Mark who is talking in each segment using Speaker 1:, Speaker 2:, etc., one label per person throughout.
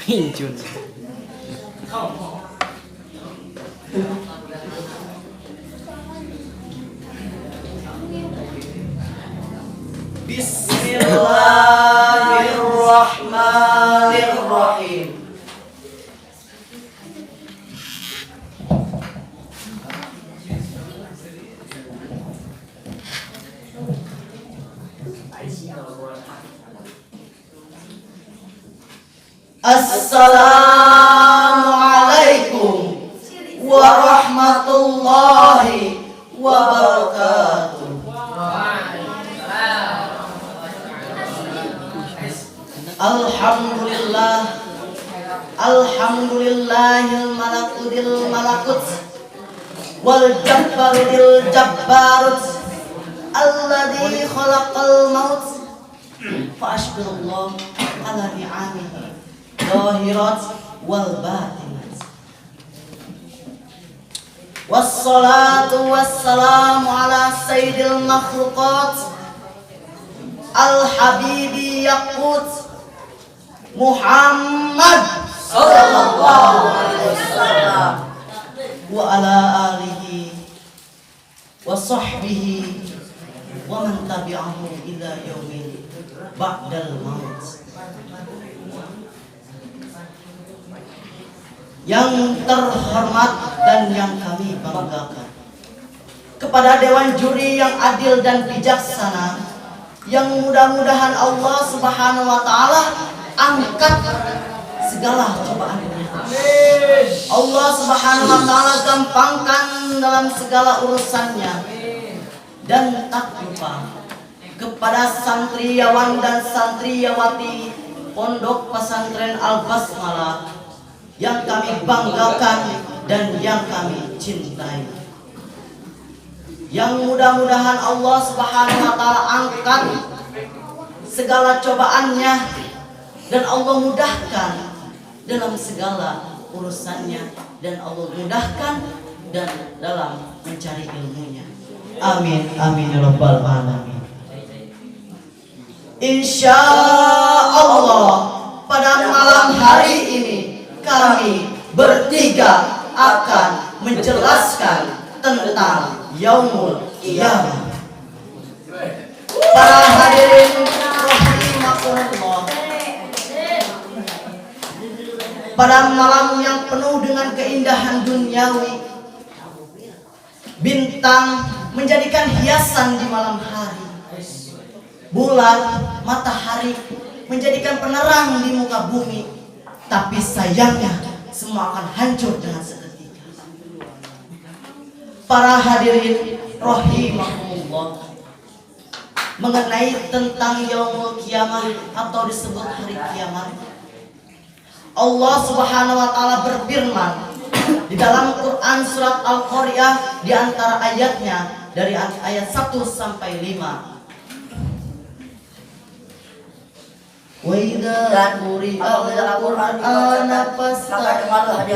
Speaker 1: Pincun.
Speaker 2: Bismillahirrahmanirrahim. Assalamualaikum warahmatullahi wabarakatuh. Alhamdulillah, alhamdulillahil malakudil malakut wal jabbaril jabbarut alladzi khalaqal maut fa ashkurullah ala ni'amihi zahirat wal batinat. Wassalatu wassalamu ala sayyidil makhluqat al-habibi yaqut Muhammad sallallahu alaihi wasallam wa ala alihi wa sahbihi wa man tabi'ahu ila yaumil ba'dal maut. Yang terhormat dan yang kami banggakan, kepada dewan juri yang adil dan bijaksana, yang mudah-mudahan Allah Subhanahu wa taala angkat segala cobaannya. Allah Subhanahu wa taala gampangkan dalam segala urusannya. Dan tak lupa kepada santriawan dan santriawati Pondok Pesantren Al-Basmalah yang kami banggakan dan yang kami cintai, yang mudah-mudahan Allah Subhanahu wa taala angkat segala cobaannya dan Allah mudahkan dalam segala urusannya, dan Allah mudahkan dan dalam mencari ilmunya. Amin amin ya rabbal alamin. Insya Allah pada malam hari ini kami bertiga akan menjelaskan tentang Yaumul Qiyamah. Para hadirin rahimakumullah, pada malam yang penuh dengan keindahan duniawi, bintang menjadikan hiasan di malam hari, bulan, matahari menjadikan penerang di muka bumi. Tapi sayangnya semua akan hancur dengan seketika. Para hadirin rahimakumullah, mengenai tentang Yaumul Qiyamah atau disebut hari kiamat, Allah Subhanahu wa taala berfirman di dalam Quran surat Al-Qari'ah di antara ayatnya dari ayat 1 sampai 5. Wa idza quri'al qur'ana fasta'idz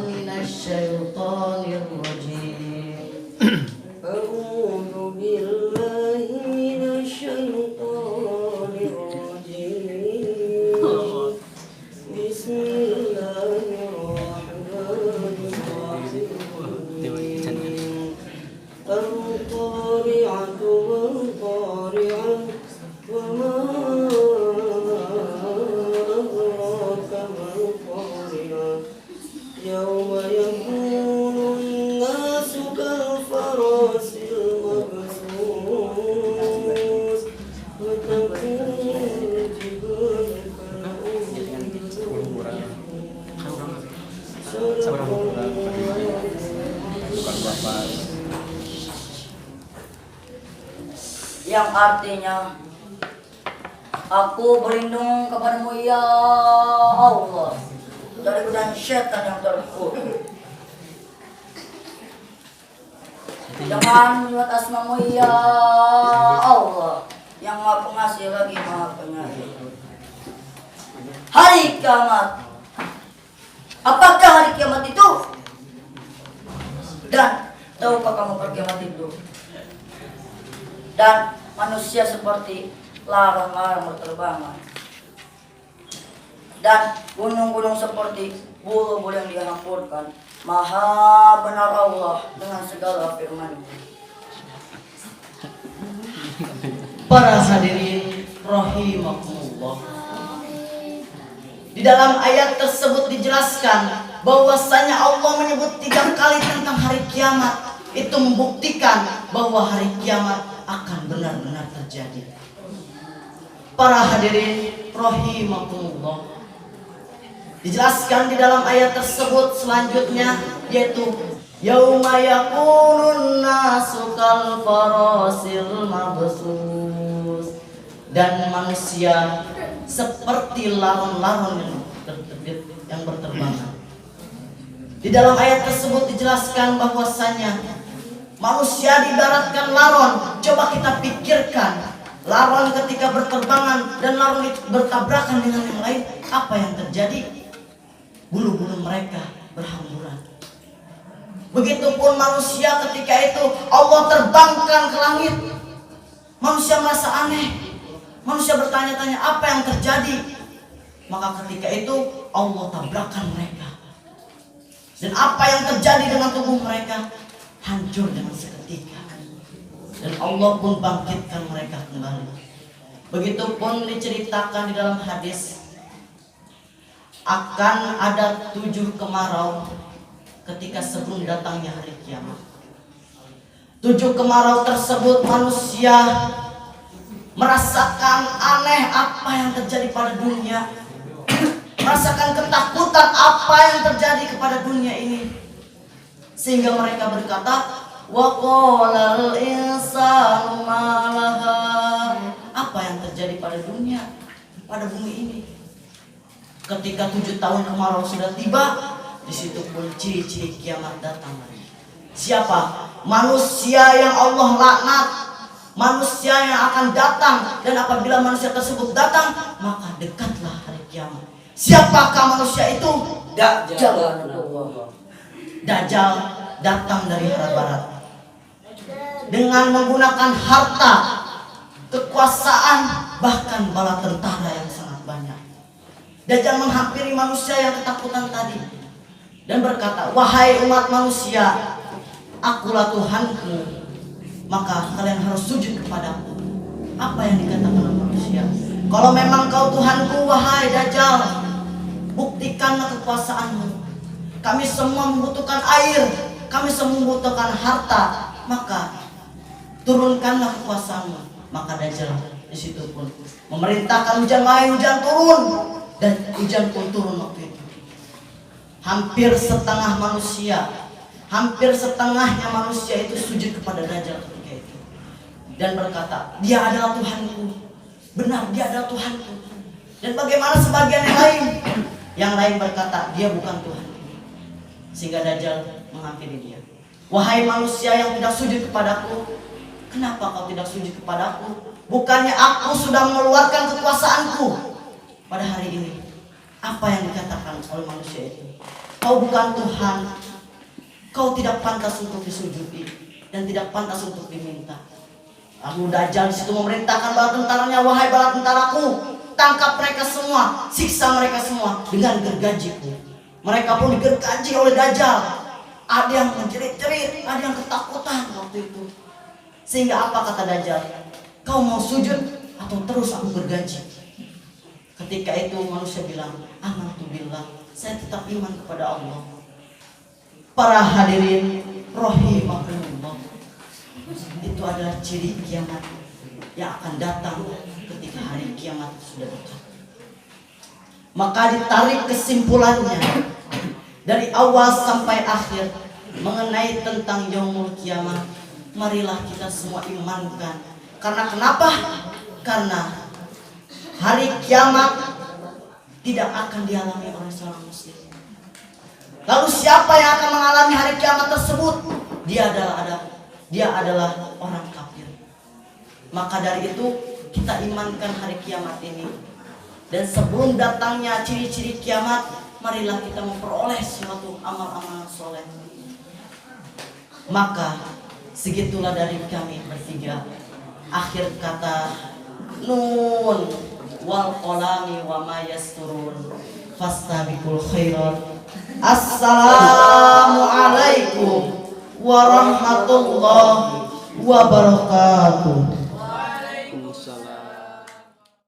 Speaker 2: minasyaitonir rajim. A'udzu billahi minasyaitonir rajim. Bismillahirrahmanirrahim. Al-qari'atu wal-qari'ah wa ma Yawma yakunun nasu kal farasil mabsus wa takunul jibalu yang artinya, aku berlindung kepadamu ya Allah dari godaan syaitan yang terkutuk. Dengan menyebut asmamu ya Allah yang maha pengasih lagi maha penyayang. Hari kiamat, apakah hari kiamat itu? Dan tahukah kamu kiamat itu? Dan manusia seperti larang-larang berterbangan.
Speaker 1: dan gunung-gunung seperti bulu-bulu yang dihampurkan. Maha benar Allah dengan segala firman-Nya.
Speaker 2: Para hadirin rahimakumullah. Di dalam ayat tersebut dijelaskan bahwasanya Allah menyebut 3 kali tentang hari kiamat. Itu membuktikan bahwa hari kiamat akan benar-benar terjadi. Para hadirin rahimakumullah. Dijelaskan di dalam ayat tersebut selanjutnya, yaitu yauma yakunun nasu kal farasil mabsus, dan manusia seperti laron-laron yang berterbangan. Di dalam ayat tersebut dijelaskan bahwasanya manusia diibaratkan laron. Coba kita pikirkan, laron ketika berterbangan dan laron itu bertabrakan dengan yang lain, apa yang terjadi? Bulu-bulu mereka berhamburan. Begitupun manusia ketika itu Allah terbangkan ke langit. Manusia merasa aneh. Manusia bertanya-tanya apa yang terjadi. Maka ketika itu Allah tabrakkan mereka. Dan apa yang terjadi dengan tubuh mereka? Hancur dengan seketika. Dan Allah pun bangkitkan mereka kembali. Begitupun diceritakan di dalam hadis, akan ada 7 kemarau ketika sebelum datangnya hari kiamat. 7 kemarau tersebut manusia merasakan aneh apa yang terjadi pada dunia, merasakan ketakutan apa yang terjadi kepada dunia ini, sehingga mereka berkata, wa qalal insanu ma laha. Apa yang terjadi pada dunia, pada bumi ini? Ketika 7 tahun kemarau sudah tiba, di situ pun ciri-ciri kiamat datang. Siapa? Manusia yang Allah laknat, manusia yang akan datang, dan apabila manusia tersebut datang, maka dekatlah hari kiamat. Siapakah manusia itu? Dajjal. Dajjal datang dari arah barat dengan menggunakan harta, kekuasaan, bahkan bala tentara yang sangat banyak. Dajjal menghampiri manusia yang ketakutan tadi dan berkata, wahai umat manusia, akulah Tuhanku, maka kalian harus sujud kepadaku. Apa yang dikatakan oleh manusia? Kalau memang kau Tuhanku, wahai Dajjal, buktikanlah kekuasaanmu. Kami semua membutuhkan air, kami semua membutuhkan harta, maka turunkanlah kekuasaanmu. Maka Dajjal di situ pun memerintahkan hujan, wahai hujan turun. Dan hujan pun turun waktu itu. Hampir setengah manusia, hampir setengahnya manusia itu sujud kepada Dajjal ketika itu dan berkata, dia adalah Tuhanku. Benar, dia adalah Tuhanku. Dan bagaimana sebagian yang lain? Yang lain berkata, dia bukan Tuhanku. Sehingga Dajjal menghampiri dia. Wahai manusia yang tidak sujud kepadaku, kenapa kau tidak sujud kepadaku? Bukannya aku sudah mengeluarkan kekuasaanku pada hari ini? Apa yang dikatakan oleh manusia itu? Kau bukan Tuhan, kau tidak pantas untuk disujudi dan tidak pantas untuk diminta. Lalu Dajjal di situ memerintahkan bala tentaranya, wahai bala tentaraku, tangkap mereka semua, siksa mereka semua dengan gergajiku. Mereka pun digergaji oleh Dajjal. Ada yang menjerit-jerit, ada yang ketakutan waktu itu. Sehingga apa kata Dajjal? Kau mau sujud atau terus aku gergaji? Ketika itu manusia bilang, amantu billah, saya tetap iman kepada Allah. Para hadirin rahimakumullah, itu adalah ciri kiamat yang akan datang ketika hari kiamat sudah dekat. Maka ditarik kesimpulannya dari awal sampai akhir mengenai tentang yaumul kiamat. Marilah kita semua imankan. Karena kenapa? Karena hari kiamat tidak akan dialami oleh seorang muslim. Lalu siapa yang akan mengalami hari kiamat tersebut? Dia adalah orang kafir. Maka dari itu kita imankan hari kiamat ini. Dan sebelum datangnya ciri-ciri kiamat, marilah kita memperoleh suatu amal-amal soleh. Maka segitulah dari kami bertiga. Akhir kata, nun. wal qalami wa ma yasturun. Fastabiqul khairat. Assalamualaikum warahmatullahi wabarakatuh.